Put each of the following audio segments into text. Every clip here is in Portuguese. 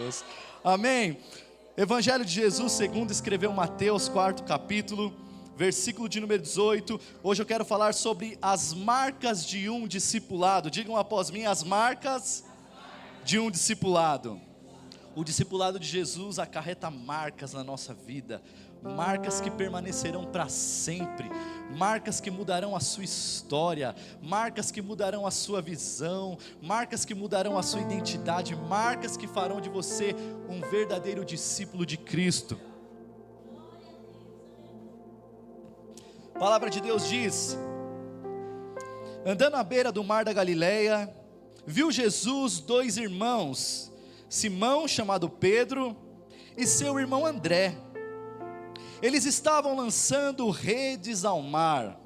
Deus. Amém. Evangelho de Jesus segundo escreveu Mateus, 4º capítulo, versículo de número 18. Hoje eu quero falar sobre as marcas de um discipulado. Digam após mim: as marcas de um discipulado. O discipulado de Jesus acarreta marcas na nossa vida, marcas que permanecerão para sempre, marcas que mudarão a sua história, marcas que mudarão a sua visão, marcas que mudarão a sua identidade, marcas que farão de você um verdadeiro discípulo de Cristo. A palavra de Deus diz: andando à beira do mar da Galileia, viu Jesus dois irmãos, Simão, chamado Pedro, e seu irmão André. Eles estavam lançando redes ao mar,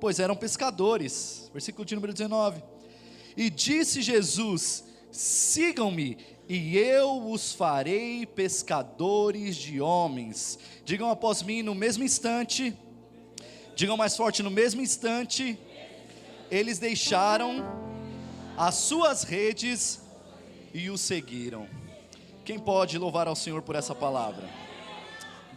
pois eram pescadores. Versículo de número 19. E disse Jesus: sigam-me, e eu os farei pescadores de homens. Digam após mim: no mesmo instante. Digam mais forte: no mesmo instante, eles deixaram as suas redes e o seguiram. Quem pode louvar ao Senhor por essa palavra?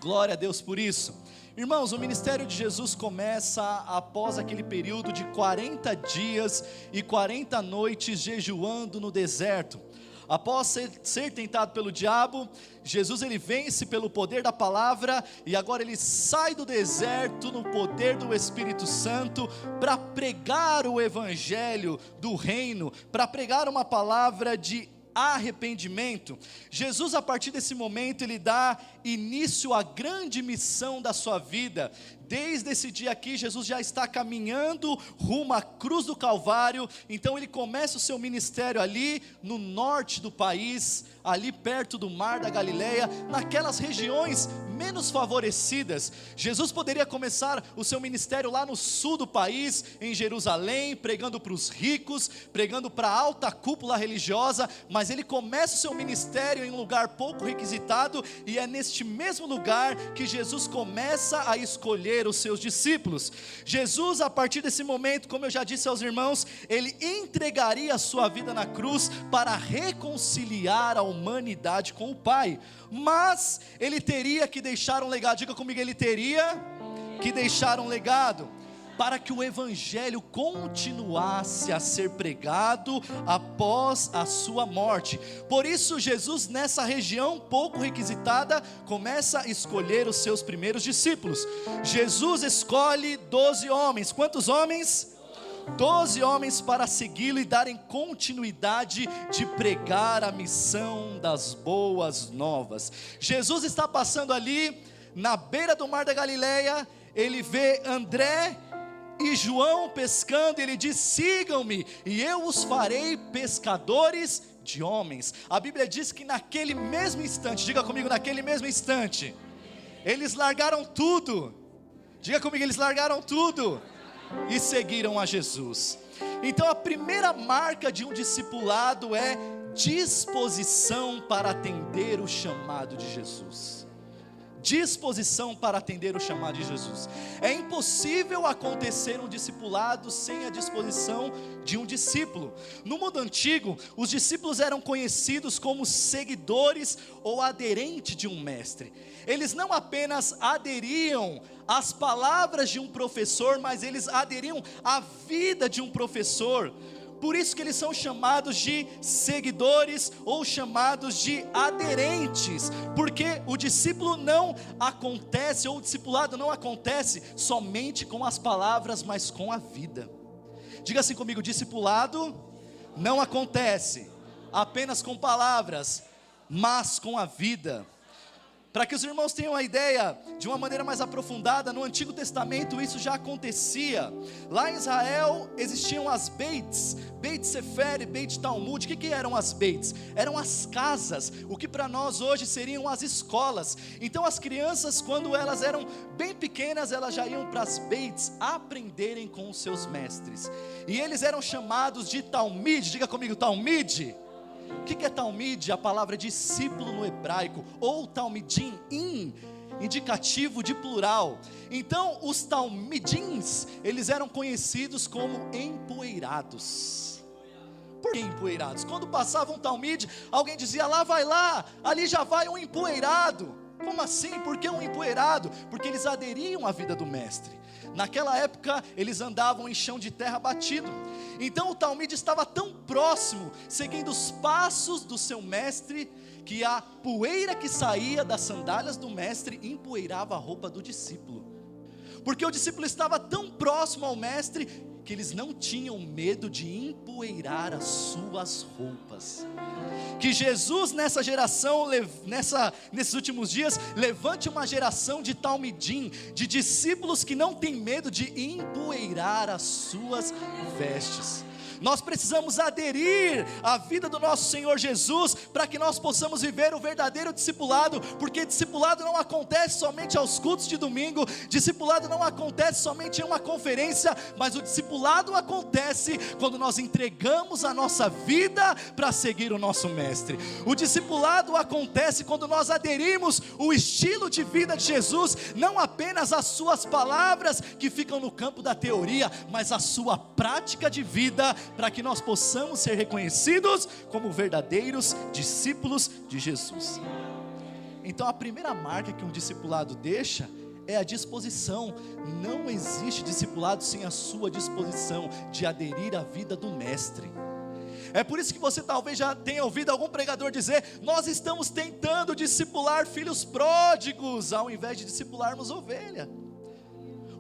Glória a Deus por isso. Irmãos, o ministério de Jesus começa após aquele período de 40 dias e 40 noites jejuando no deserto. Após ser tentado pelo diabo, Jesus ele vence pelo poder da palavra, e agora ele sai do deserto no poder do Espírito Santo para pregar o evangelho do reino, para pregar uma palavra de arrependimento. Jesus, a partir desse momento, ele dá início à grande missão da sua vida. Desde esse dia aqui, Jesus já está caminhando rumo à cruz do Calvário. Então ele começa o seu ministério ali no norte do país, ali perto do mar da Galileia, naquelas regiões menos favorecidas. Jesus poderia começar o seu ministério lá no sul do país, em Jerusalém, pregando para os ricos, pregando para a alta cúpula religiosa, mas ele começa o seu ministério em um lugar pouco requisitado, e é neste mesmo lugar que Jesus começa a escolher os seus discípulos. Jesus, a partir desse momento, como eu já disse aos irmãos, ele entregaria a sua vida na cruz para reconciliar a humanidade com o Pai, mas ele teria que deixar um legado. Diga comigo: ele teria que deixar um legado, para que o evangelho continuasse a ser pregado após a sua morte. Por isso Jesus, nessa região pouco requisitada, começa a escolher os seus primeiros discípulos. Jesus escolhe 12 homens. Quantos homens? 12 homens para segui-lo e darem continuidade de pregar a missão das boas novas. Jesus está passando ali na beira do mar da Galileia, ele vê André e João pescando, e ele diz: sigam-me, e eu os farei pescadores de homens. A Bíblia diz que naquele mesmo instante, diga comigo: naquele mesmo instante, eles largaram tudo. Diga comigo: eles largaram tudo e seguiram a Jesus. Então a primeira marca de um discipulado é disposição para atender o chamado de Jesus. Disposição para atender o chamado de Jesus. É impossível acontecer um discipulado sem a disposição de um discípulo. No mundo antigo, os discípulos eram conhecidos como seguidores ou aderentes de um mestre. Eles não apenas aderiam às palavras de um professor, mas eles aderiam à vida de um professor. Por isso que eles são chamados de seguidores ou chamados de aderentes, porque o discípulo não acontece, ou o discipulado não acontece somente com as palavras, mas com a vida. Diga assim comigo: discipulado não acontece apenas com palavras, mas com a vida. Para que os irmãos tenham a ideia de uma maneira mais aprofundada, no Antigo Testamento isso já acontecia. Lá em Israel existiam as Beits, Beit Sefer e Beit Talmud. O que eram as Beits? Eram as casas, o que para nós hoje seriam as escolas. Então as crianças, quando elas eram bem pequenas, elas já iam para as Beits aprenderem com os seus mestres. E eles eram chamados de Talmid. Diga comigo: Talmid. O que é Talmid? A palavra discípulo no hebraico, ou Talmidim, indicativo de plural. Então os Talmidins, eles eram conhecidos como empoeirados. Por que empoeirados? Quando passava um talmide, alguém dizia: lá vai lá, ali já vai um empoeirado. Como assim? Por que um empoeirado? Porque eles aderiam à vida do mestre. Naquela época eles andavam em chão de terra batido. Então o talmide estava tão próximo, seguindo os passos do seu mestre, que a poeira que saía das sandálias do mestre empoeirava a roupa do discípulo. Porque o discípulo estava tão próximo ao mestre que eles não tinham medo de empoeirar as suas roupas. Que Jesus nessa geração, nesses últimos dias, levante uma geração de talmidim, de discípulos que não tem medo de empoeirar as suas vestes. Nós precisamos aderir à vida do nosso Senhor Jesus, para que nós possamos viver o verdadeiro discipulado, porque discipulado não acontece somente aos cultos de domingo, discipulado não acontece somente em uma conferência, mas o discipulado acontece quando nós entregamos a nossa vida para seguir o nosso mestre. O discipulado acontece quando nós aderimos o estilo de vida de Jesus, não apenas as suas palavras que ficam no campo da teoria, mas a sua prática de vida, para que nós possamos ser reconhecidos como verdadeiros discípulos de Jesus. Então a primeira marca que um discipulado deixa é a disposição. Não existe discipulado sem a sua disposição de aderir à vida do mestre. É por isso que você talvez já tenha ouvido algum pregador dizer: nós estamos tentando discipular filhos pródigos, ao invés de discipularmos ovelha.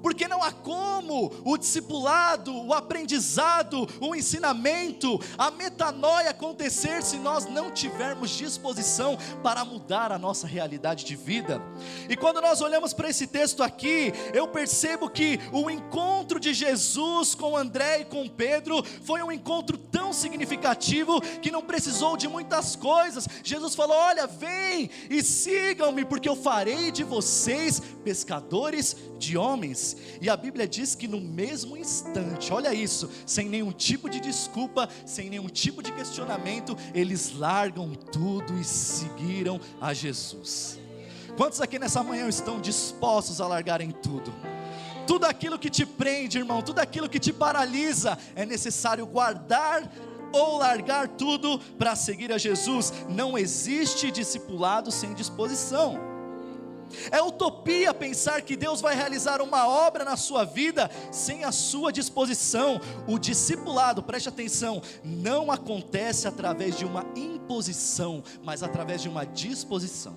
Porque não há como o discipulado, o aprendizado, o ensinamento, a metanoia acontecer se nós não tivermos disposição para mudar a nossa realidade de vida. E quando nós olhamos para esse texto aqui, eu percebo que o encontro de Jesus com André e com Pedro foi um encontro tão significativo que não precisou de muitas coisas. Jesus falou: olha, vem e sigam-me, porque eu farei de vocês pescadores de homens. E a Bíblia diz que no mesmo instante, olha isso, sem nenhum tipo de desculpa, sem nenhum tipo de questionamento, eles largam tudo e seguiram a Jesus. Quantos aqui nessa manhã estão dispostos a largarem tudo? Tudo aquilo que te prende, irmão, tudo aquilo que te paralisa, é necessário guardar ou largar tudo para seguir a Jesus. Não existe discipulado sem disposição. É utopia pensar que Deus vai realizar uma obra na sua vida sem a sua disposição. O discipulado, preste atenção, não acontece através de uma imposição, mas através de uma disposição.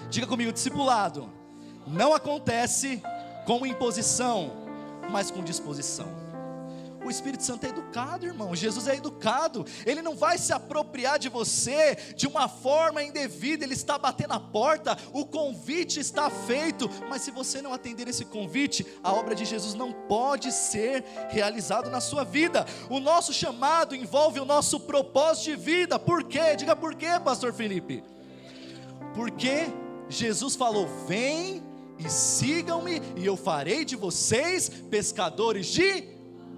Diga comigo: discipulado não acontece com imposição, mas com disposição. O Espírito Santo é educado, irmão. Jesus é educado. Ele não vai se apropriar de você de uma forma indevida. Ele está batendo a porta, o convite está feito, mas se você não atender esse convite, a obra de Jesus não pode ser realizada na sua vida. O nosso chamado envolve o nosso propósito de vida. Por quê? Diga por quê, pastor Felipe. Porque Jesus falou: vem e sigam-me, e eu farei de vocês pescadores de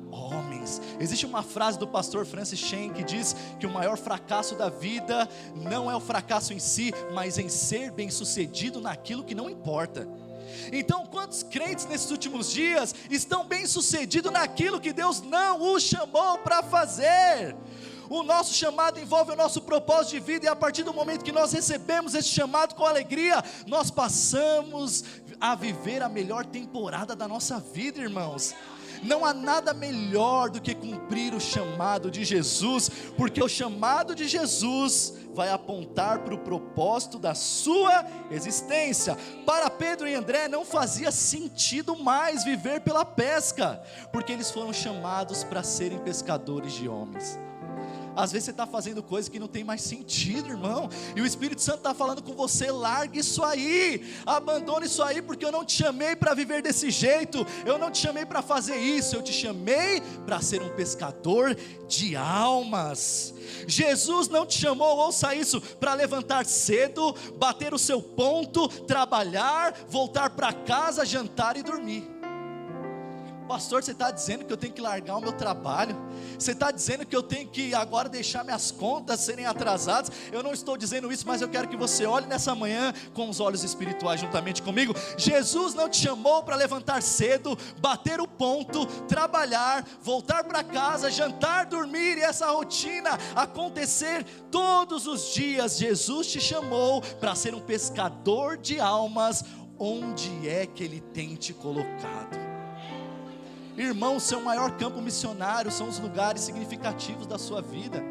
homens. Existe uma frase do pastor Francis Chan que diz que o maior fracasso da vida não é o fracasso em si, mas em ser bem sucedido naquilo que não importa. Então, quantos crentes nesses últimos dias estão bem sucedidos naquilo que Deus não os chamou para fazer? O nosso chamado envolve o nosso propósito de vida, e a partir do momento que nós recebemos esse chamado com alegria, nós passamos a viver a melhor temporada da nossa vida, irmãos. Não há nada melhor do que cumprir o chamado de Jesus, porque o chamado de Jesus vai apontar para o propósito da sua existência. Para Pedro e André não fazia sentido mais viver pela pesca, porque eles foram chamados para serem pescadores de homens. Às vezes você está fazendo coisa que não tem mais sentido, irmão, e o Espírito Santo está falando com você: largue isso aí, abandone isso aí, porque eu não te chamei para viver desse jeito, eu não te chamei para fazer isso, eu te chamei para ser um pescador de almas. Jesus não te chamou, ouça isso, para levantar cedo, bater o seu ponto, trabalhar, voltar para casa, jantar e dormir. Pastor, você está dizendo que eu tenho que largar o meu trabalho? Você está dizendo que eu tenho que agora deixar minhas contas serem atrasadas? Eu não estou dizendo isso, mas eu quero que você olhe nessa manhã com os olhos espirituais juntamente comigo. Jesus não te chamou para levantar cedo, bater o ponto, trabalhar, voltar para casa, jantar, dormir e essa rotina acontecer todos os dias. Jesus te chamou para ser um pescador de almas. Onde é que Ele tem te colocado? Irmão, seu maior campo missionário são os lugares significativos da sua vida.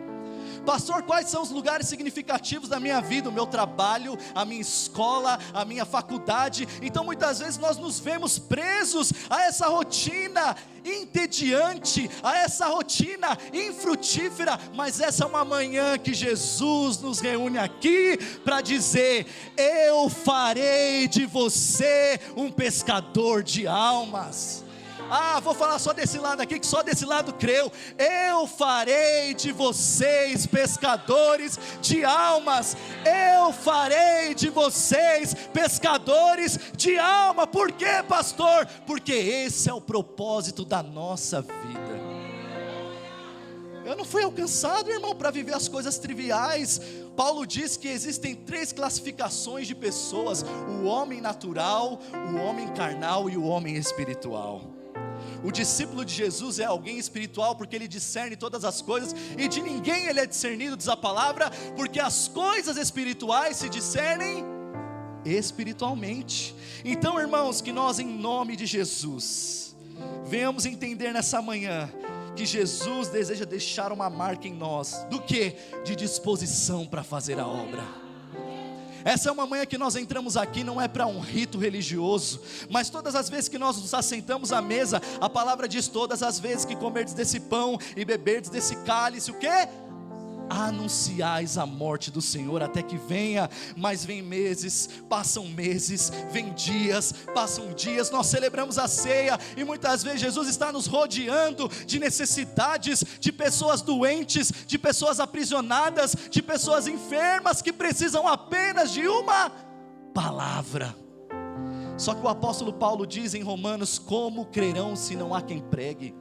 Pastor, quais são os lugares significativos da minha vida? O meu trabalho, a minha escola, a minha faculdade. Então muitas vezes nós nos vemos presos a essa rotina entediante, a essa rotina infrutífera. Mas essa é uma manhã que Jesus nos reúne aqui para dizer: eu farei de você um pescador de almas. Vou falar só desse lado aqui, que só desse lado creu. Eu farei de vocês pescadores de almas. Eu farei de vocês pescadores de alma. Por quê, pastor? Porque esse é o propósito da nossa vida. Eu não fui alcançado, irmão, para viver as coisas triviais. Paulo diz que existem 3 classificações de pessoas: o homem natural, o homem carnal e o homem espiritual. O discípulo de Jesus é alguém espiritual porque ele discerne todas as coisas, e de ninguém ele é discernido, diz a palavra, porque as coisas espirituais se discernem espiritualmente. Então, irmãos, que nós, em nome de Jesus, venhamos entender nessa manhã que Jesus deseja deixar uma marca em nós. Do que? De disposição para fazer a obra. Essa é uma manhã que nós entramos aqui, não é para um rito religioso, mas todas as vezes que nós nos assentamos à mesa, a palavra diz: todas as vezes que comerdes desse pão e beberdes desse cálice, o quê? Anunciais a morte do Senhor até que venha. Mas vem meses, passam meses, vem dias, passam dias. Nós celebramos a ceia e muitas vezes Jesus está nos rodeando de necessidades, de pessoas doentes, de pessoas aprisionadas, de pessoas enfermas que precisam apenas de uma palavra. Só que o apóstolo Paulo diz em Romanos: como crerão se não há quem pregue?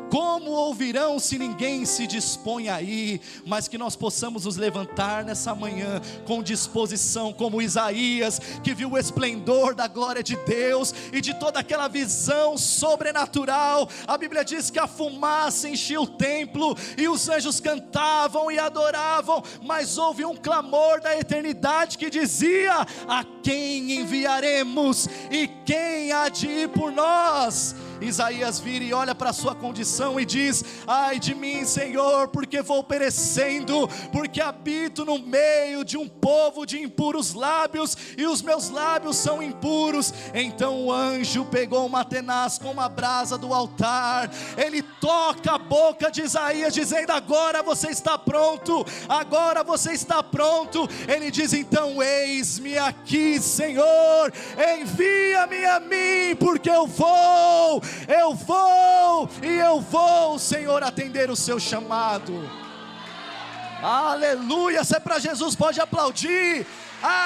Como ouvirão se ninguém se dispõe a ir? Mas que nós possamos nos levantar nessa manhã com disposição, como Isaías, que viu o esplendor da glória de Deus e de toda aquela visão sobrenatural. A Bíblia diz que a fumaça enchia o templo e os anjos cantavam e adoravam, mas houve um clamor da eternidade que dizia: a quem enviaremos e quem há de ir por nós? Isaías vira e olha para a sua condição e diz: ai de mim, Senhor, porque vou perecendo, porque habito no meio de um povo de impuros lábios, e os meus lábios são impuros. Então o anjo pegou uma tenaz com uma brasa do altar, ele toca a boca de Isaías, dizendo: agora você está pronto, agora você está pronto. Ele diz então: eis-me aqui, Senhor, envia-me a mim, porque eu vou, Senhor, atender o seu chamado. Aleluia. Se é para Jesus, pode aplaudir.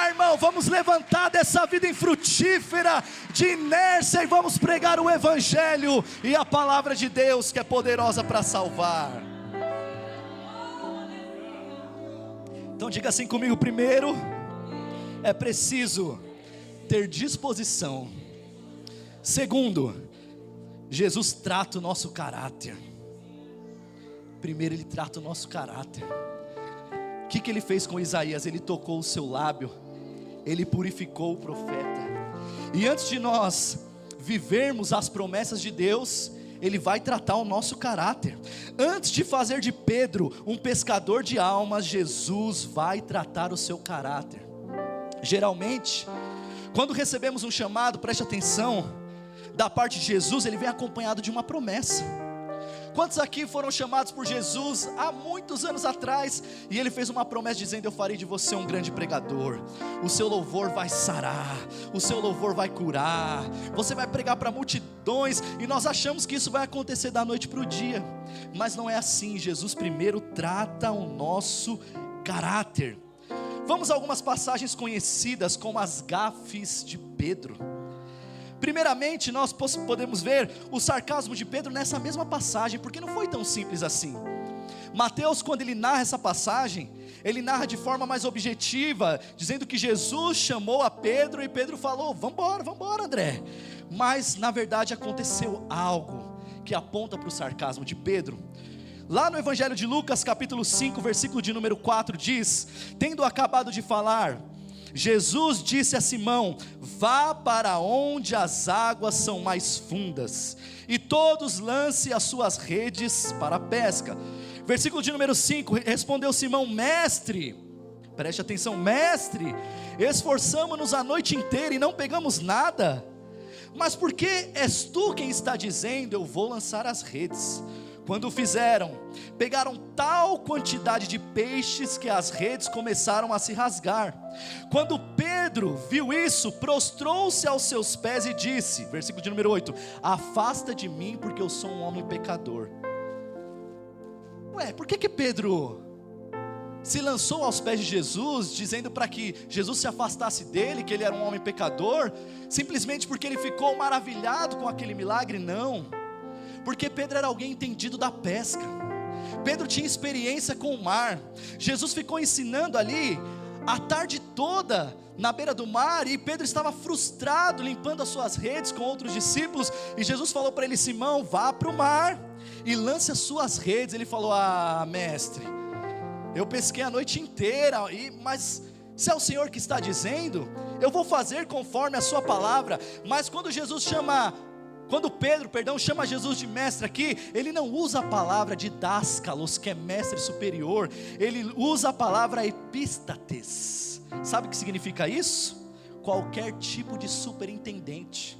Irmão, vamos levantar dessa vida infrutífera, de inércia, e vamos pregar o Evangelho e a palavra de Deus, que é poderosa para salvar. Então diga assim comigo: primeiro, é preciso ter disposição. Segundo, Jesus trata o nosso caráter. Primeiro, Ele trata o nosso caráter. O que Ele fez com Isaías? Ele tocou o seu lábio, Ele purificou o profeta. E antes de nós vivermos as promessas de Deus, Ele vai tratar o nosso caráter. Antes de fazer de Pedro um pescador de almas, Jesus vai tratar o seu caráter. Geralmente, quando recebemos um chamado, preste atenção, da parte de Jesus, ele vem acompanhado de uma promessa. Quantos aqui foram chamados por Jesus há muitos anos atrás, e ele fez uma promessa dizendo: eu farei de você um grande pregador, o seu louvor vai sarar, o seu louvor vai curar, você vai pregar para multidões. E nós achamos que isso vai acontecer da noite para o dia, mas não é assim. Jesus primeiro trata o nosso caráter. Vamos a algumas passagens conhecidas como as gafes de Pedro. Primeiramente, nós podemos ver o sarcasmo de Pedro nessa mesma passagem, porque não foi tão simples assim. Mateus, quando ele narra essa passagem, ele narra de forma mais objetiva, dizendo que Jesus chamou a Pedro e Pedro falou: vambora, André. Mas na verdade aconteceu algo que aponta para o sarcasmo de Pedro. Lá no Evangelho de Lucas, capítulo 5, versículo de número 4, diz: tendo acabado de falar, Jesus disse a Simão: vá para onde as águas são mais fundas, e todos lancem as suas redes para a pesca. Versículo de número 5, respondeu Simão: mestre, preste atenção, mestre, esforçamo-nos a noite inteira e não pegamos nada, mas por que és tu quem está dizendo, eu vou lançar as redes? Quando o fizeram, pegaram tal quantidade de peixes que as redes começaram a se rasgar. Quando Pedro viu isso, prostrou-se aos seus pés e disse, versículo de número 8: afasta de mim, porque eu sou um homem pecador. Por que Pedro se lançou aos pés de Jesus, dizendo para que Jesus se afastasse dele, que ele era um homem pecador, simplesmente porque ele ficou maravilhado com aquele milagre? Não, porque Pedro era alguém entendido da pesca. Pedro tinha experiência com o mar. Jesus ficou ensinando ali a tarde toda na beira do mar, e Pedro estava frustrado, limpando as suas redes com outros discípulos, e Jesus falou para ele: Simão, vá para o mar e lance as suas redes. Ele falou: mestre, eu pesquei a noite inteira, mas se é o Senhor que está dizendo, eu vou fazer conforme a sua palavra. Mas quando Pedro chama Jesus de mestre aqui, ele não usa a palavra didáscalos, que é mestre superior, ele usa a palavra epístates. Sabe o que significa isso? Qualquer tipo de superintendente.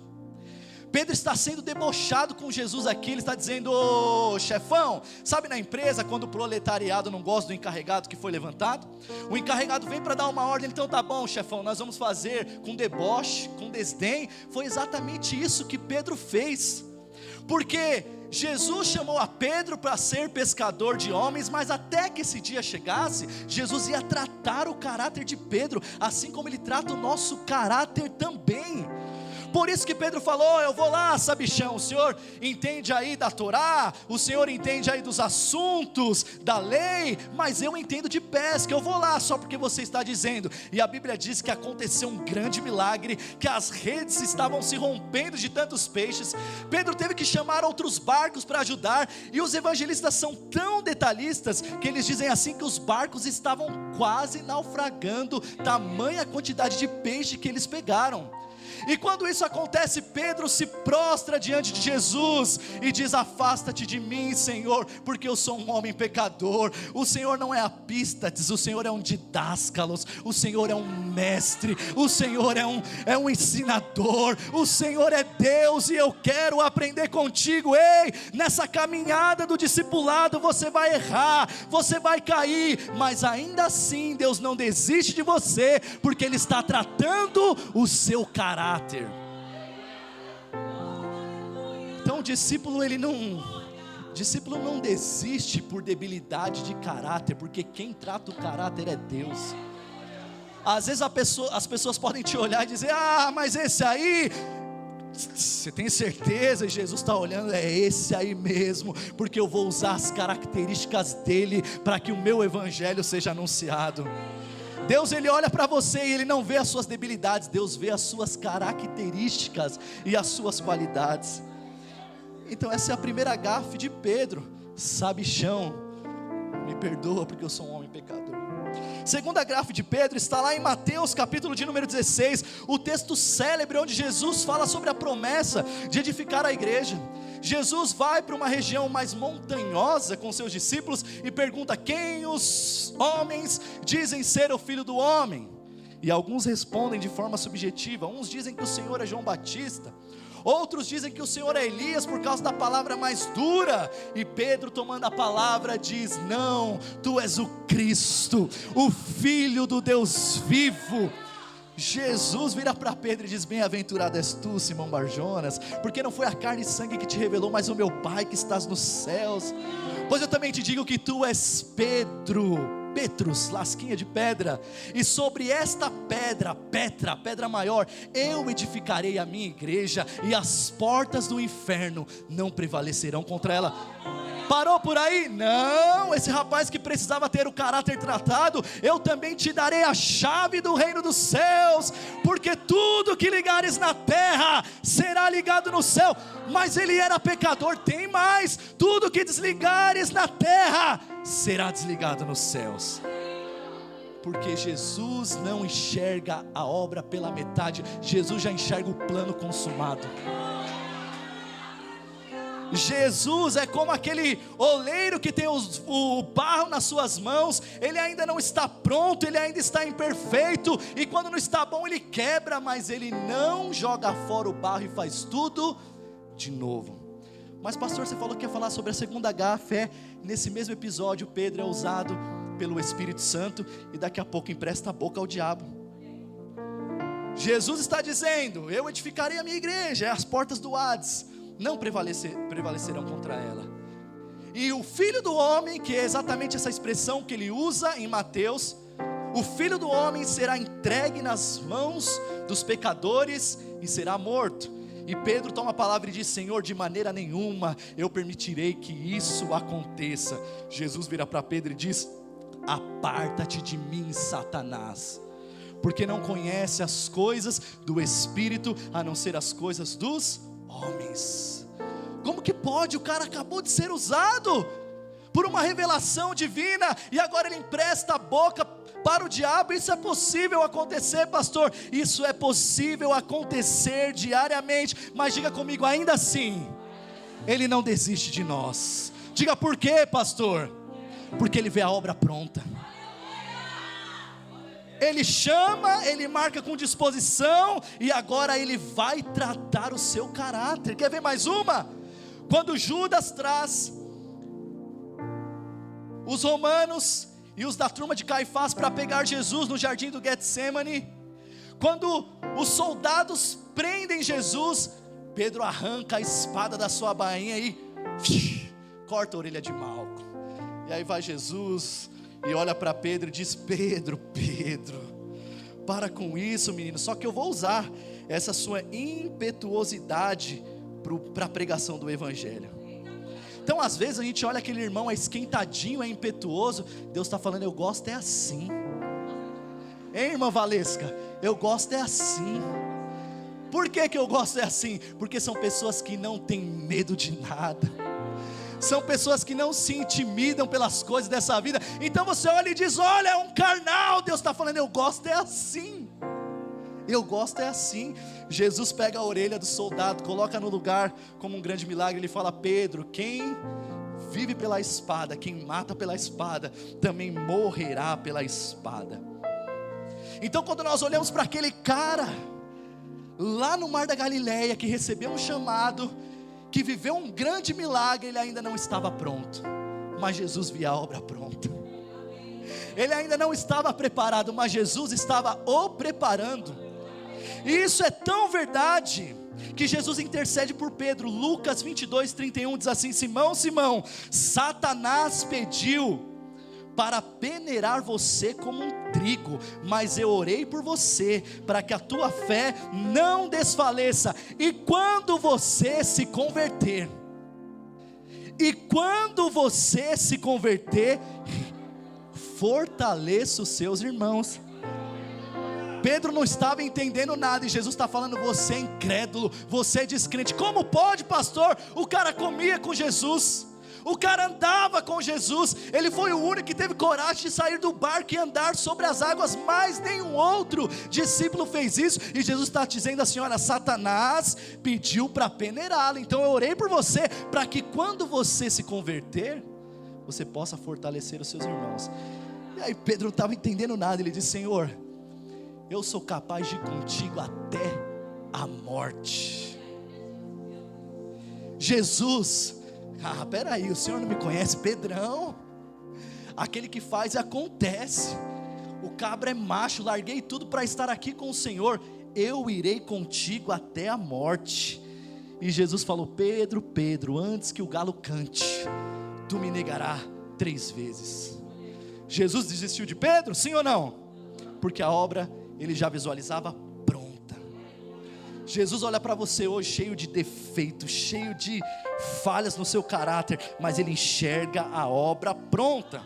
Pedro está sendo debochado com Jesus aqui. Ele está dizendo: ô chefão, sabe na empresa quando o proletariado não gosta do encarregado que foi levantado? O encarregado vem para dar uma ordem, então tá bom chefão, nós vamos fazer com deboche, com desdém. Foi exatamente isso que Pedro fez, porque Jesus chamou a Pedro para ser pescador de homens, mas até que esse dia chegasse, Jesus ia tratar o caráter de Pedro, assim como ele trata o nosso caráter também. Por isso que Pedro falou: eu vou lá, sabichão, o senhor entende aí da Torá, o senhor entende aí dos assuntos da lei, mas eu entendo de pesca, eu vou lá só porque você está dizendo. E a Bíblia diz que aconteceu um grande milagre, que as redes estavam se rompendo de tantos peixes. Pedro teve que chamar outros barcos para ajudar, e os evangelistas são tão detalhistas, que eles dizem assim, que os barcos estavam quase naufragando, tamanha quantidade de peixe que eles pegaram. E quando isso acontece, Pedro se prostra diante de Jesus e diz: afasta-te de mim, Senhor, porque eu sou um homem pecador. O Senhor não é apístates, o Senhor é um didáscalos, o Senhor é um mestre, o Senhor é um ensinador, o Senhor é Deus, e eu quero aprender contigo. Ei, nessa caminhada do discipulado você vai errar, você vai cair, mas ainda assim Deus não desiste de você, porque Ele está tratando o seu caráter. Então o discípulo não desiste por debilidade de caráter, porque quem trata o caráter é Deus. Às vezes as pessoas podem te olhar e dizer: mas esse aí, você tem certeza? E Jesus está olhando: é esse aí mesmo, porque eu vou usar as características dele para que o meu evangelho seja anunciado. Deus, Ele olha para você e Ele não vê as suas debilidades, Deus vê as suas características e as suas qualidades. Então essa é a primeira gafe de Pedro: sabichão, me perdoa porque eu sou um homem pecador. Segunda gafe de Pedro está lá em Mateus capítulo de número 16, o texto célebre onde Jesus fala sobre a promessa de edificar a igreja. Jesus vai para uma região mais montanhosa com seus discípulos e pergunta: quem os homens dizem ser o Filho do Homem? E alguns respondem de forma subjetiva. Uns dizem que o Senhor é João Batista, outros dizem que o Senhor é Elias, por causa da palavra mais dura. E Pedro, tomando a palavra, diz: não, tu és o Cristo, o Filho do Deus vivo. Jesus vira para Pedro e diz: bem-aventurado és tu, Simão Barjonas, porque não foi a carne e sangue que te revelou, mas o meu Pai que estás nos céus. Pois eu também te digo que tu és Pedro, Petrus, lasquinha de pedra, e sobre esta pedra, Petra, pedra maior, eu edificarei a minha igreja, e as portas do inferno não prevalecerão contra ela. Parou por aí? Não, esse rapaz que precisava ter o caráter tratado, eu também te darei a chave do reino dos céus, porque tudo que ligares na terra, será ligado no céu. Mas ele era pecador, tem mais, tudo que desligares na terra, será desligado nos céus. Porque Jesus não enxerga a obra pela metade, Jesus já enxerga o plano consumado. Jesus é como aquele oleiro que tem o barro nas suas mãos, ele ainda não está pronto, ele ainda está imperfeito, e quando não está bom ele quebra, mas ele não joga fora o barro e faz tudo de novo. Mas pastor, você falou que ia falar sobre a segunda gafe. Nesse mesmo episódio Pedro é usado pelo Espírito Santo, e daqui a pouco empresta a boca ao diabo. Jesus está dizendo, eu edificarei a minha igreja, as portas do Hades não prevalecerão contra ela. E o Filho do Homem, que é exatamente essa expressão que ele usa em Mateus, o Filho do Homem será entregue nas mãos dos pecadores e será morto. E Pedro toma a palavra e diz, Senhor, de maneira nenhuma eu permitirei que isso aconteça. Jesus vira para Pedro e diz, aparta-te de mim, Satanás, porque não conhece as coisas do Espírito, a não ser as coisas dos homens. Como que pode? O cara acabou de ser usado por uma revelação divina, e agora ele empresta a boca para o diabo. Isso é possível acontecer, pastor? Isso é possível acontecer diariamente, mas diga comigo, ainda assim, ele não desiste de nós. Diga por quê, pastor? Porque ele vê a obra pronta. Ele chama, ele marca com disposição, e agora ele vai tratar o seu caráter. Quer ver mais uma? Quando Judas traz os romanos e os da turma de Caifás para pegar Jesus no jardim do Getsemane, quando os soldados prendem Jesus, Pedro arranca a espada da sua bainha e corta a orelha de Malco. E aí vai Jesus e olha para Pedro e diz, Pedro, para com isso, menino, só que eu vou usar essa sua impetuosidade para a pregação do Evangelho. Então às vezes a gente olha aquele irmão, é esquentadinho, é impetuoso, Deus está falando, eu gosto é assim. Hein, irmã Valesca? Eu gosto é assim. Por que eu gosto é assim? Porque são pessoas que não têm medo de nada, são pessoas que não se intimidam pelas coisas dessa vida. Então você olha e diz, olha, é um carnal. Deus está falando, eu gosto é assim. Eu gosto é assim. Jesus pega a orelha do soldado, coloca no lugar como um grande milagre. Ele fala, Pedro, quem vive pela espada, quem mata pela espada, também morrerá pela espada. Então quando nós olhamos para aquele cara lá no Mar da Galileia, que recebeu um chamado, que viveu um grande milagre, ele ainda não estava pronto, mas Jesus via a obra pronta. Ele ainda não estava preparado, mas Jesus estava o preparando. E isso é tão verdade, que Jesus intercede por Pedro. Lucas 22:31 diz assim, Simão, Simão, Satanás pediu para peneirar você como um trigo, mas eu orei por você, para que a tua fé não desfaleça, e quando você se converter, fortaleça os seus irmãos. Pedro não estava entendendo nada, e Jesus está falando, você é incrédulo, você é descrente. Como pode, pastor? O cara comia com Jesus, o cara andava com Jesus, ele foi o único que teve coragem de sair do barco e andar sobre as águas, mas nenhum outro discípulo fez isso. E Jesus está dizendo assim, olha, Satanás pediu para peneirá-lo, então eu orei por você, para que quando você se converter, você possa fortalecer os seus irmãos. E aí Pedro não estava entendendo nada, ele disse, Senhor, eu sou capaz de ir contigo até a morte. Jesus, peraí, o senhor não me conhece? Pedrão, aquele que faz e acontece. O cabra é macho, larguei tudo para estar aqui com o Senhor, eu irei contigo até a morte. E Jesus falou, Pedro, Pedro, antes que o galo cante, tu me negarás 3 vezes. Jesus desistiu de Pedro? Sim ou não? Porque a obra ele já visualizava pronta. Jesus olha para você hoje cheio de defeitos, cheio de falhas no seu caráter, mas ele enxerga a obra pronta.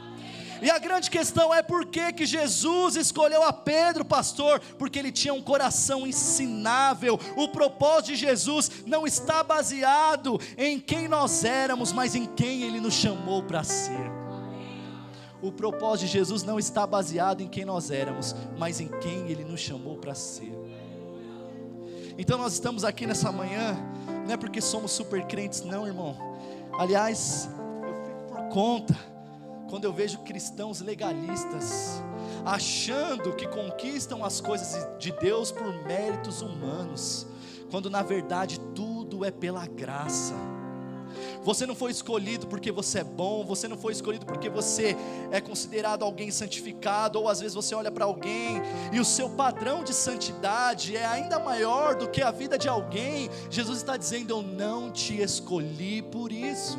E a grande questão é por que Jesus escolheu a Pedro, pastor? Porque ele tinha um coração ensinável. O propósito de Jesus não está baseado em quem nós éramos, mas em quem ele nos chamou para ser. O propósito de Jesus não está baseado em quem nós éramos, mas em quem ele nos chamou para ser. Então nós estamos aqui nessa manhã, não é porque somos super crentes não, irmão. Aliás, eu fico por conta quando eu vejo cristãos legalistas, achando que conquistam as coisas de Deus por méritos humanos, quando na verdade tudo é pela graça. Você não foi escolhido porque você é bom, você não foi escolhido porque você é considerado alguém santificado, ou às vezes você olha para alguém e o seu padrão de santidade é ainda maior do que a vida de alguém. Jesus está dizendo: eu não te escolhi por isso.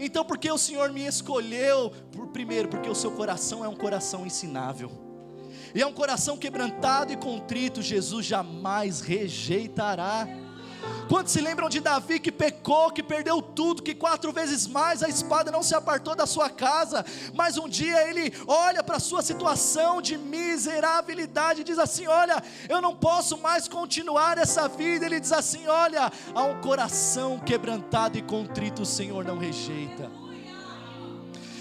Então por que o Senhor me escolheu? Primeiro, porque o seu coração é um coração ensinável, e é um coração quebrantado e contrito, Jesus jamais rejeitará. Quantos se lembram de Davi que pecou, que perdeu tudo, que 4 vezes mais a espada não se apartou da sua casa, mas um dia ele olha para a sua situação de miserabilidade e diz assim: olha, eu não posso mais continuar essa vida. Ele diz assim: olha, há um coração quebrantado e contrito, o Senhor não rejeita.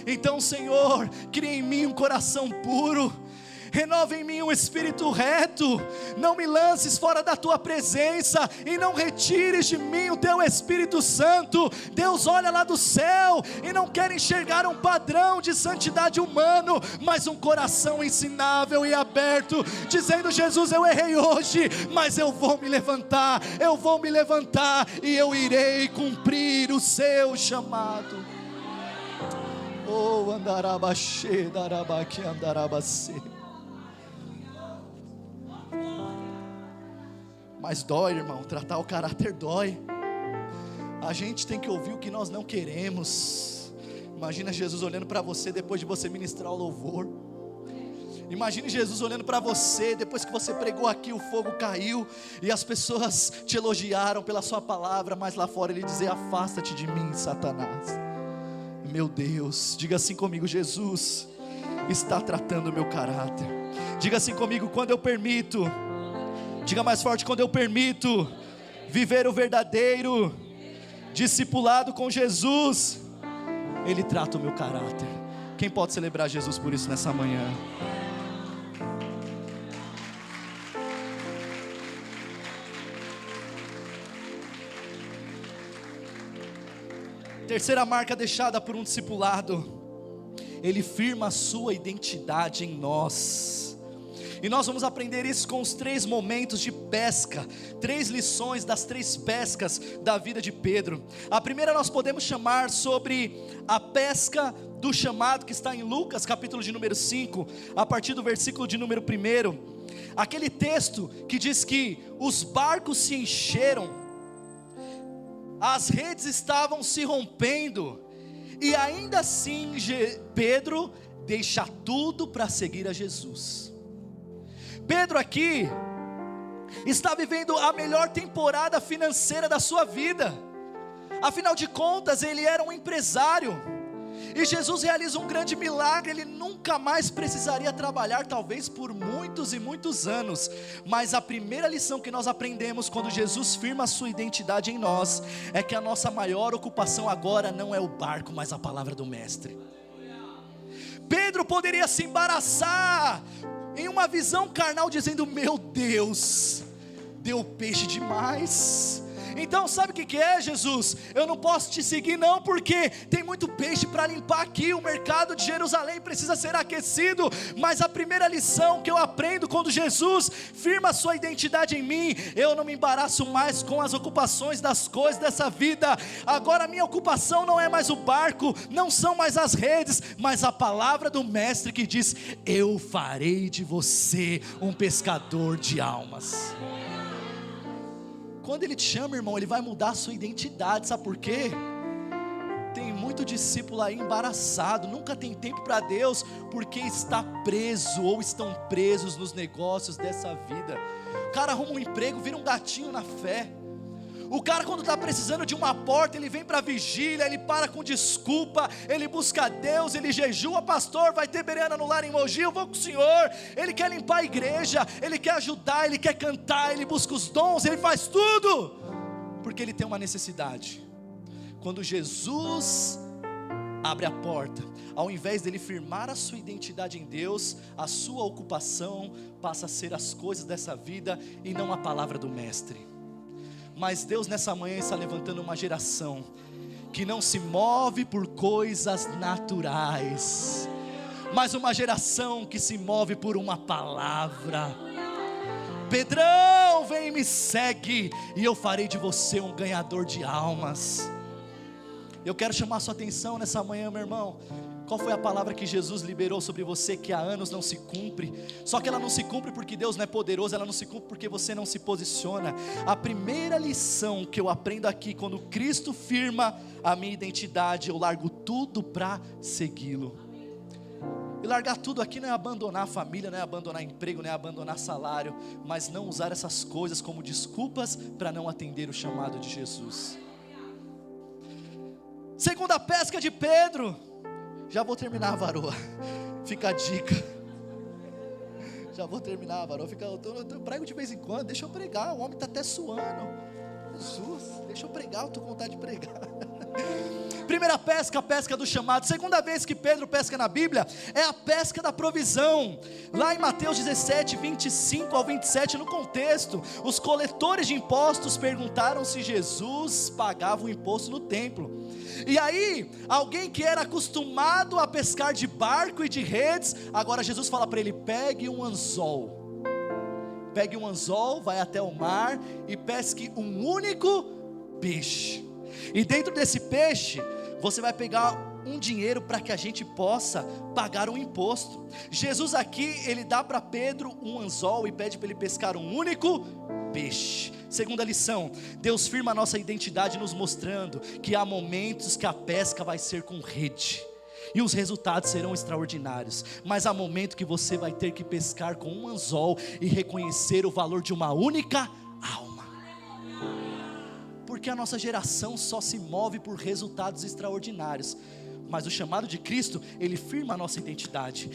Então, Senhor, cria em mim um coração puro, renova em mim um espírito reto, não me lances fora da tua presença, e não retires de mim o teu Espírito Santo. Deus olha lá do céu e não quer enxergar um padrão de santidade humano, mas um coração ensinável e aberto, dizendo: Jesus, eu errei hoje, mas eu vou me levantar e eu irei cumprir o seu chamado. Oh, andarabaxê, darabaqui, andarabacê. Mas dói, irmão, tratar o caráter dói. A gente tem que ouvir o que nós não queremos. Imagina Jesus olhando para você depois de você ministrar o louvor. Imagine Jesus olhando para você depois que você pregou aqui, o fogo caiu e as pessoas te elogiaram pela sua palavra, mas lá fora ele dizer: afasta-te de mim, Satanás. Meu Deus, diga assim comigo: Jesus está tratando o meu caráter. Diga assim comigo: quando eu permito, diga mais forte, quando eu permito viver o verdadeiro discipulado com Jesus, Ele trata o meu caráter. Quem pode celebrar Jesus por isso nessa manhã? Terceira marca deixada por um discipulado: ele firma a sua identidade em nós. E nós vamos aprender isso com os 3 momentos de pesca, 3 lições das 3 pescas da vida de Pedro. A primeira nós podemos chamar sobre a pesca do chamado, que está em Lucas capítulo de número 5, a partir do versículo de número 1. Aquele texto que diz que os barcos se encheram, as redes estavam se rompendo, e ainda assim Pedro deixa tudo para seguir a Jesus. Pedro aqui está vivendo a melhor temporada financeira da sua vida. Afinal de contas, ele era um empresário, e Jesus realiza um grande milagre. Ele nunca mais precisaria trabalhar, talvez por muitos e muitos anos. Mas a primeira lição que nós aprendemos quando Jesus firma a sua identidade em nós, é que a nossa maior ocupação agora não é o barco, mas a palavra do Mestre. Pedro poderia se embaraçar em uma visão carnal, dizendo: meu Deus, deu peixe demais. Então sabe o que é, Jesus? Eu não posso te seguir não, porque tem muito peixe para limpar aqui. O mercado de Jerusalém precisa ser aquecido. Mas a primeira lição que eu aprendo quando Jesus firma a sua identidade em mim: eu não me embaraço mais com as ocupações das coisas dessa vida. Agora a minha ocupação não é mais o barco, não são mais as redes, mas a palavra do Mestre que diz: eu farei de você um pescador de almas. Quando Ele te chama, irmão, Ele vai mudar a sua identidade. Sabe por quê? Tem muito muito discípulo aí embaraçado, nunca tem tempo para Deus, porque está preso ou estão presos nos negócios dessa vida. O cara arruma um emprego, vira um gatinho na fé. O cara, quando está precisando de uma porta, ele vem para a vigília, ele para com desculpa, ele busca Deus, ele jejua. Pastor, vai ter Bereana no lar em Mogi, eu vou com o senhor. Ele quer limpar a igreja, ele quer ajudar, ele quer cantar, ele busca os dons, ele faz tudo, porque ele tem uma necessidade. Quando Jesus abre a porta, ao invés dele firmar a sua identidade em Deus, a sua ocupação passa a ser as coisas dessa vida e não a palavra do mestre. Mas Deus nessa manhã está levantando uma geração que não se move por coisas naturais, mas uma geração que se move por uma palavra. Pedrão, vem e me segue, e eu farei de você um ganhador de almas. Eu quero chamar a sua atenção nessa manhã, meu irmão. Qual foi a palavra que Jesus liberou sobre você que há anos não se cumpre? Só que ela não se cumpre porque Deus não é poderoso, ela não se cumpre porque você não se posiciona. A primeira lição que eu aprendo aqui, quando Cristo firma a minha identidade, eu largo tudo para segui-lo. E largar tudo aqui não é abandonar a família, não é abandonar emprego, não é abandonar salário, mas não usar essas coisas como desculpas para não atender o chamado de Jesus. Segunda pesca de Pedro. Já vou terminar, varoa. Fica a dica. Já vou terminar, varoa. Eu prego de vez em quando. Deixa eu pregar. O homem está até suando. Jesus, deixa eu pregar. Eu estou com vontade de pregar. Primeira pesca, a pesca do chamado. Segunda vez que Pedro pesca na Bíblia é a pesca da provisão. Lá em Mateus 17, 25 ao 27, no contexto, os coletores de impostos perguntaram se Jesus pagava o imposto no templo. E aí, alguém que era acostumado a pescar de barco e de redes, agora Jesus fala para ele: pegue um anzol. Pegue um anzol, vai até o mar e pesque um único peixe. E dentro desse peixe, você vai pegar um dinheiro para que a gente possa pagar um imposto. Jesus aqui, ele dá para Pedro um anzol e pede para ele pescar um único peixe. Segunda lição, Deus firma a nossa identidade nos mostrando que há momentos que a pesca vai ser com rede e os resultados serão extraordinários, mas há momento que você vai ter que pescar com um anzol e reconhecer o valor de uma única alma. Porque a nossa geração só se move por resultados extraordinários, mas o chamado de Cristo, ele firma a nossa identidade.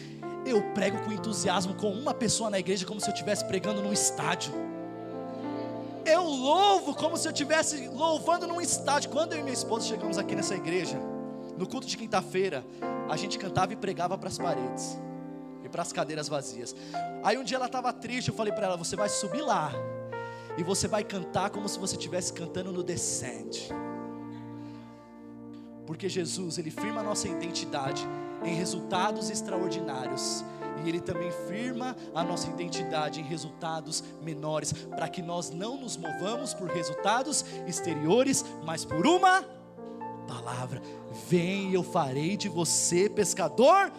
Eu prego com entusiasmo com uma pessoa na igreja, como se eu estivesse pregando num estádio. Eu louvo como se eu estivesse louvando num estádio. Quando eu e minha esposa chegamos aqui nessa igreja, no culto de quinta-feira, a gente cantava e pregava para as paredes e para as cadeiras vazias. Aí um dia ela estava triste, eu falei para ela: você vai subir lá e você vai cantar como se você estivesse cantando no Descende. Porque Jesus, ele firma a nossa identidade em resultados extraordinários, e ele também firma a nossa identidade em resultados menores, para que nós não nos movamos por resultados exteriores, mas por uma palavra. Vem, eu farei de você pescador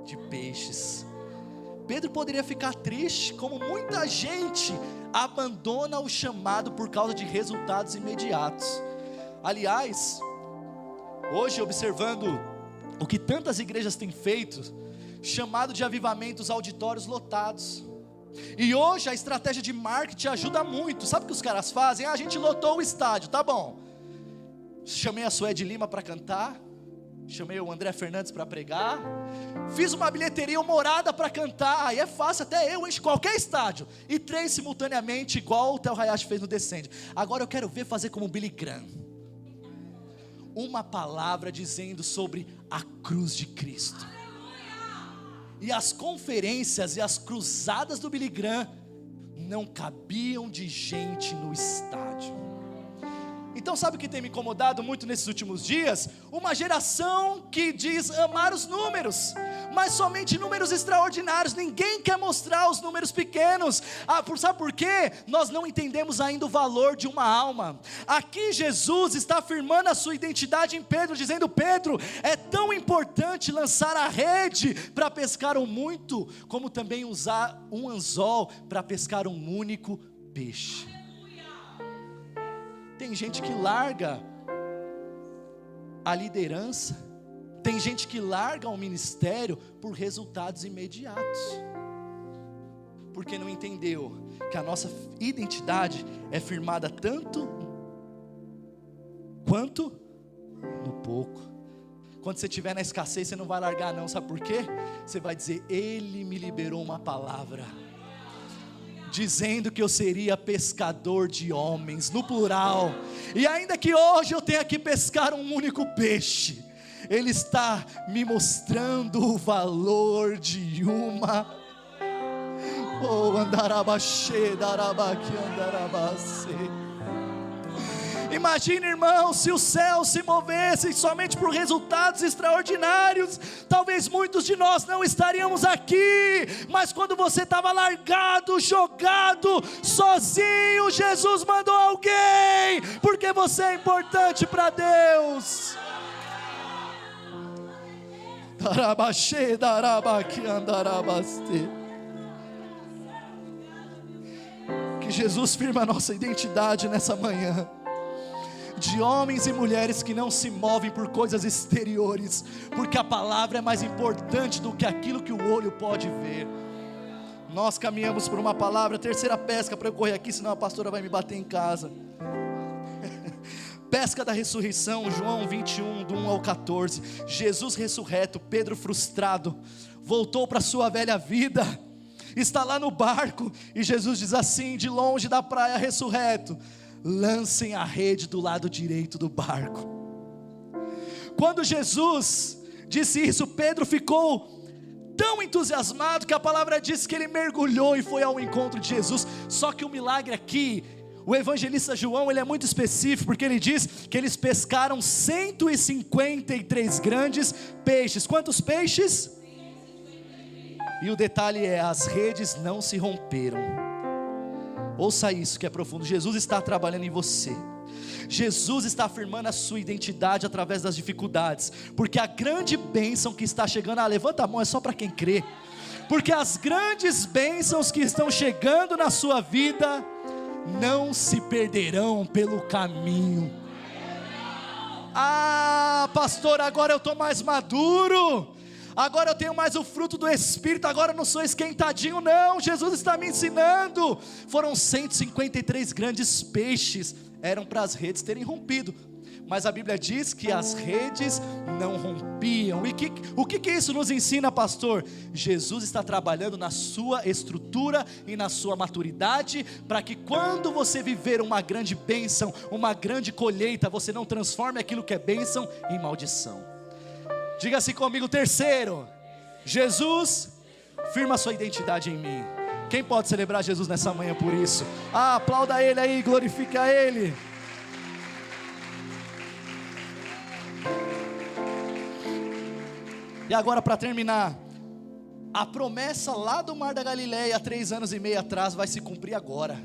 de peixes. Pedro poderia ficar triste, como muita gente abandona o chamado por causa de resultados imediatos. Aliás, hoje, observando o que tantas igrejas têm feito, chamado de avivamentos, auditórios lotados. E hoje a estratégia de marketing ajuda muito. Sabe o que os caras fazem? A gente lotou o estádio, tá bom. Chamei a Suede Lima para cantar, chamei o André Fernandes para pregar, fiz uma bilheteria humorada para cantar. Aí é fácil, até eu encho qualquer estádio. E 3 simultaneamente, igual o Theo Hayashi fez no Descende. Agora eu quero ver fazer como Billy Graham. Uma palavra dizendo sobre a cruz de Cristo. E as conferências e as cruzadas do Billy Graham não cabiam de gente no estádio. Então sabe o que tem me incomodado muito nesses últimos dias? Uma geração que diz amar os números, mas somente números extraordinários. Ninguém quer mostrar os números pequenos. Sabe por quê? Nós não entendemos ainda o valor de uma alma. Aqui Jesus está afirmando a sua identidade em Pedro, dizendo: Pedro, é tão importante lançar a rede para pescar um muito, como também usar um anzol para pescar um único peixe. Tem gente que larga a liderança. Tem gente que larga o ministério por resultados imediatos, porque não entendeu que a nossa identidade é firmada tanto quanto no pouco. Quando você estiver na escassez, você não vai largar não, sabe por quê? Você vai dizer: Ele me liberou uma palavra, dizendo que eu seria pescador de homens, no plural, e ainda que hoje eu tenha que pescar um único peixe, Ele está me mostrando o valor de uma. Oh, andarabaxê, darabaqui, andarabaxê. Imagine, irmão, se o céu se movesse somente por resultados extraordinários, talvez muitos de nós não estaríamos aqui. Mas quando você estava largado, jogado, sozinho, Jesus mandou alguém, porque você é importante para Deus. Darabaxê, darabaqui, andarabaxê. Que Jesus firma a nossa identidade nessa manhã, de homens e mulheres que não se movem por coisas exteriores, porque a palavra é mais importante do que aquilo que o olho pode ver. Nós caminhamos por uma palavra. Terceira pesca, para eu correr aqui, senão a pastora vai me bater em casa. Pesca da ressurreição, João 21, do 1 ao 14. Jesus ressurreto, Pedro frustrado, voltou para a sua velha vida, está lá no barco, e Jesus diz assim, de longe da praia, ressurreto: lancem a rede do lado direito do barco. Quando Jesus disse isso, Pedro ficou tão entusiasmado que a palavra diz que ele mergulhou e foi ao encontro de Jesus. Só que o milagre aqui, o evangelista João, ele é muito específico, porque ele diz que eles pescaram 153 grandes peixes. Quantos peixes? E o detalhe é, as redes não se romperam. Ouça isso que é profundo. Jesus está trabalhando em você. Jesus está afirmando a sua identidade através das dificuldades, porque a grande bênção que está chegando, levanta a mão, é só para quem crê, porque as grandes bênçãos que estão chegando na sua vida não se perderão pelo caminho. Pastor, agora eu estou mais maduro, agora eu tenho mais o fruto do Espírito, agora eu não sou esquentadinho. Não, Jesus está me ensinando. Foram 153 grandes peixes, eram para as redes terem rompido, mas a Bíblia diz que as redes não rompiam. E o que isso nos ensina, pastor? Jesus está trabalhando na sua estrutura e na sua maturidade, para que quando você viver uma grande bênção, uma grande colheita, você não transforme aquilo que é bênção em maldição. Diga assim comigo, terceiro, Jesus firma a sua identidade em mim. Quem pode celebrar Jesus nessa manhã por isso? Aplauda Ele aí, glorifica Ele. E agora, para terminar, a promessa lá do Mar da Galileia, 3 anos e meio atrás, vai se cumprir agora.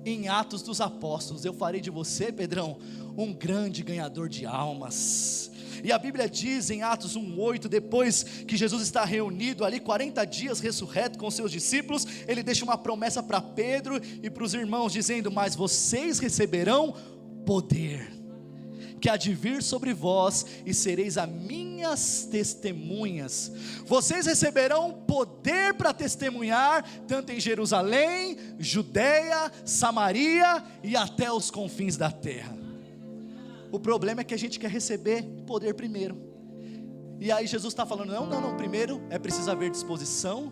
Em Atos dos Apóstolos, eu farei de você, Pedrão, um grande ganhador de almas. E a Bíblia diz em Atos 1:8, depois que Jesus está reunido ali 40 dias ressurreto com seus discípulos, ele deixa uma promessa para Pedro e para os irmãos, dizendo: mas vocês receberão poder, que há de vir sobre vós, e sereis as minhas testemunhas. Vocês receberão poder para testemunhar, tanto em Jerusalém, Judeia, Samaria e até os confins da terra. O problema é que a gente quer receber poder primeiro, e aí Jesus está falando, não, primeiro é preciso haver disposição,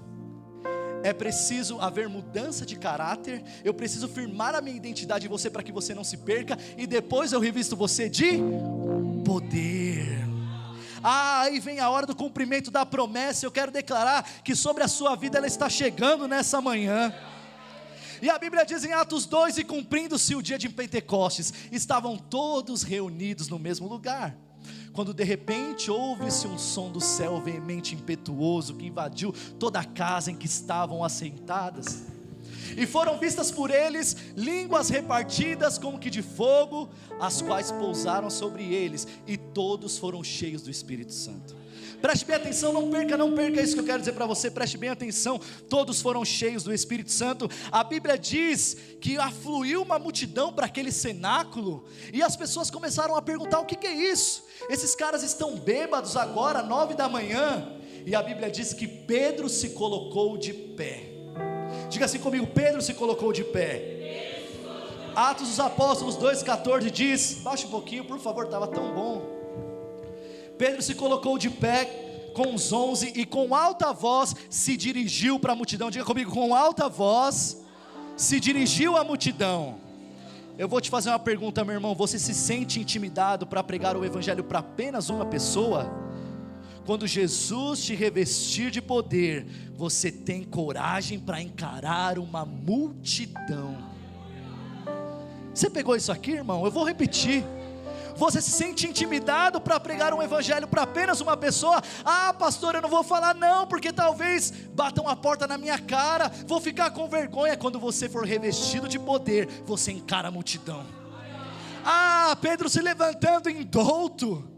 é preciso haver mudança de caráter, eu preciso firmar a minha identidade em você para que você não se perca, e depois eu revisto você de poder. Aí vem a hora do cumprimento da promessa. Eu quero declarar que sobre a sua vida ela está chegando nessa manhã. E a Bíblia diz em Atos 2, e cumprindo-se o dia de Pentecostes, estavam todos reunidos no mesmo lugar, quando de repente ouve-se um som do céu veemente e impetuoso, que invadiu toda a casa em que estavam assentadas, e foram vistas por eles línguas repartidas como que de fogo, as quais pousaram sobre eles, e todos foram cheios do Espírito Santo. Preste bem atenção, não perca isso que eu quero dizer para você, preste bem atenção. Todos foram cheios do Espírito Santo. A Bíblia diz que afluiu uma multidão para aquele cenáculo, e as pessoas começaram a perguntar: o que é isso? Esses caras estão bêbados agora, 9 da manhã. E a Bíblia diz que Pedro se colocou de pé. Diga assim comigo: Pedro se colocou de pé. Atos dos Apóstolos 2,14 diz, baixa um pouquinho por favor, estava tão bom. Pedro se colocou de pé com os 11 e com alta voz se dirigiu para a multidão. Diga comigo: com alta voz se dirigiu à multidão. Eu vou te fazer uma pergunta, meu irmão: você se sente intimidado para pregar o evangelho para apenas uma pessoa? Quando Jesus te revestir de poder, você tem coragem para encarar uma multidão. Você pegou isso aqui, irmão? Eu vou repetir. Você se sente intimidado para pregar um evangelho para apenas uma pessoa? Ah, pastor, eu não vou falar não, porque talvez batam a porta na minha cara, vou ficar com vergonha. Quando você for revestido de poder, você encara a multidão. Ah, Pedro se levantando indouto,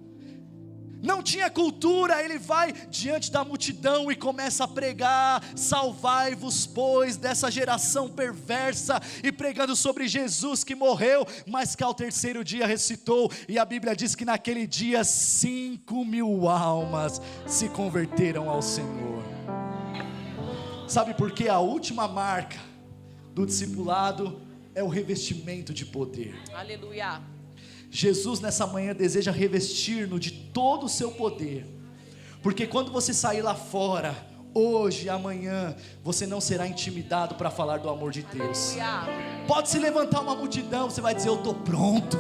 não tinha cultura, ele vai diante da multidão e começa a pregar: salvai-vos pois dessa geração perversa, e pregando sobre Jesus que morreu, mas que ao terceiro dia ressuscitou. E a Bíblia diz que naquele dia 5.000 almas se converteram ao Senhor. Sabe por quê? A última marca do discipulado é o revestimento de poder. Aleluia. Jesus nessa manhã deseja revestir-nos de todo o seu poder, porque quando você sair lá fora, hoje e amanhã, você não será intimidado para falar do amor de Deus. Aleluia. Pode se levantar uma multidão, você vai dizer: eu estou pronto,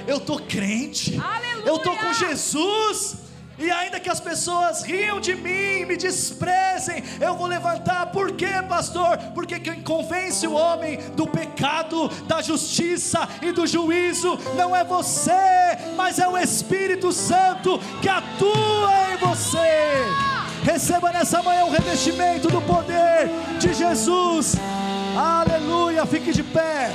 eu estou crente, Aleluia. eu estou com Jesus. E ainda que as pessoas riam de mim, me desprezem, eu vou levantar. Por quê, pastor? Porque quem convence o homem do pecado, da justiça e do juízo não é você, mas é o Espírito Santo que atua em você. Receba nessa manhã o revestimento do poder de Jesus. Aleluia, fique de pé.